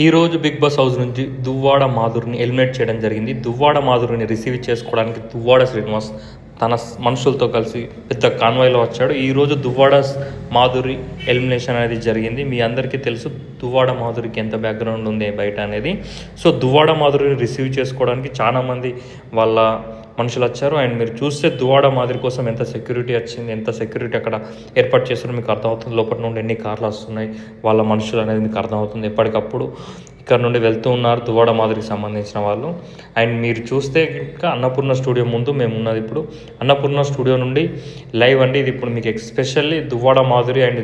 ఈరోజు big boss house నుంచి Duvvada మాధురిని eliminate చేయడం జరిగింది. దువ్వాడ మాధురిని రిసీవ్ చేసుకోవడానికి దువ్వాడ శ్రీనివాస్ తన మనుషులతో కలిసి పెద్ద కాన్వాయ్లో వచ్చాడు. ఈరోజు దువ్వాడ మాధురి ఎలిమినేషన్ అనేది జరిగింది. మీ అందరికీ తెలుసు దువ్వాడ మాధురికి ఎంత బ్యాక్గ్రౌండ్ ఉంది బయట అనేది. సో దువ్వాడ మాధురిని రిసీవ్ చేసుకోవడానికి చాలామంది వాళ్ళ మనుషులు వచ్చారు. అండ్ మీరు చూస్తే దువ్వాడ మాదిరి కోసం ఎంత సెక్యూరిటీ వచ్చింది, ఎంత సెక్యూరిటీ అక్కడ ఏర్పాటు చేస్తారో మీకు అర్థమవుతుంది. లోపల నుండి ఎన్ని కార్లు వస్తున్నాయి, వాళ్ళ మనుషులు అనేది మీకు అర్థమవుతుంది. ఎప్పటికప్పుడు ఇక్కడ నుండి వెళ్తూ ఉన్నారు దువ్వాడ మాదిరికి సంబంధించిన వాళ్ళు. అండ్ మీరు చూస్తే ఇంకా అన్నపూర్ణ స్టూడియో ముందు మేము ఉన్నది. ఇప్పుడు అన్నపూర్ణ స్టూడియో నుండి లైవ్ అండి ఇది. ఇప్పుడు మీకు ఎస్పెషల్లీ దువ్వాడ మాధురి అండ్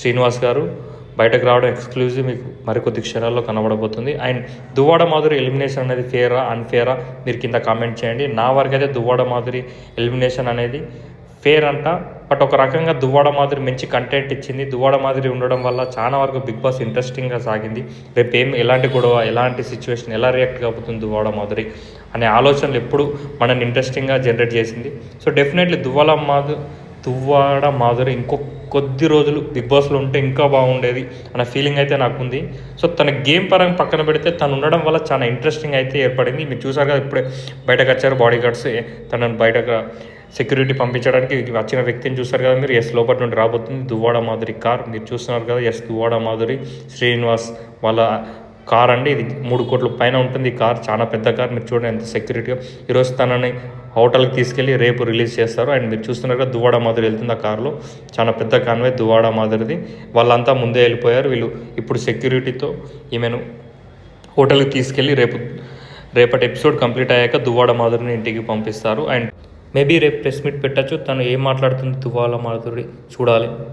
శ్రీనివాస్ గారు బయటకు రావడం ఎక్స్క్లూజివ్ మీకు మరికొద్ది క్షణాల్లో కనబడబోతుంది. అండ్ దువ్వాడ మాధురి ఎలిమినేషన్ అనేది ఫేరా అన్ఫేరా మీరు కింద కామెంట్ చేయండి. నా వరకు అయితే దువ్వాడ మాధురి ఎలిమినేషన్ అనేది ఫేర్ అంట. బట్ ఒక రకంగా దువ్వాడ మాధురి మంచి కంటెంట్ ఇచ్చింది. దువ్వాడ మాధురి ఉండడం వల్ల చాలా వరకు బిగ్ బాస్ ఇంట్రెస్టింగ్గా సాగింది. రేపు ఎలాంటి గొడవ, ఎలాంటి సిచ్యువేషన్, ఎలా రియాక్ట్ కాబోతుంది దువ్వాడ మాధురి అనే ఆలోచనలు ఎప్పుడు మనని ఇంట్రెస్టింగ్గా జనరేట్ చేసింది. సో డెఫినెట్లీ దువ్వాడ మాధురి కొద్ది రోజులు బిగ్ బాస్లో ఉంటే ఇంకా బాగుండేది అన్న ఫీలింగ్ అయితే నాకు ఉంది. సో తన గేమ్ పరంగా పక్కన పెడితే తను ఉండడం వల్ల చాలా ఇంట్రెస్టింగ్ అయితే ఏర్పడింది. మీరు చూసారు కదా ఇప్పుడే బయటకు వచ్చారు బాడీ గార్డ్స్ తనను బయటకు సెక్యూరిటీ పంపించడానికి వచ్చిన వ్యక్తిని చూస్తారు కదా మీరు. ఎస్ లోపల నుండి రాబోతుంది దువ్వాడ మాధురి కార్ మీరు చూస్తున్నారు కదా. ఎస్ దువ్వాడ మాధురి శ్రీనివాస్ వాళ్ళ కార్ అండి. ఇది 3 కోట్ల పైన ఉంటుంది ఈ కార్, చాలా పెద్ద కార్. మీరు చూడండి ఎంత సెక్యూరిటీగా. ఈరోజు తనని హోటల్కి తీసుకెళ్ళి రేపు రిలీజ్ చేస్తారు. అండ్ మీరు చూస్తున్నారు కదా దువ్వాడ మాధురి వెళ్తుంది ఆ కార్లో. చాలా పెద్ద కాన్వే దువ్వాడ మాధురిది. వాళ్ళంతా ముందే వెళ్ళిపోయారు. వీళ్ళు ఇప్పుడు సెక్యూరిటీతో ఈమెను హోటల్కి తీసుకెళ్ళి రేపటి ఎపిసోడ్ కంప్లీట్ అయ్యాక దువ్వాడ మాధురిని ఇంటికి పంపిస్తారు. అండ్ మేబీ రేపు ప్రెస్ మీట్ పెట్టచ్చు. తను ఏం మాట్లాడుతుంది దువ్వాడ మాధురి చూడాలి.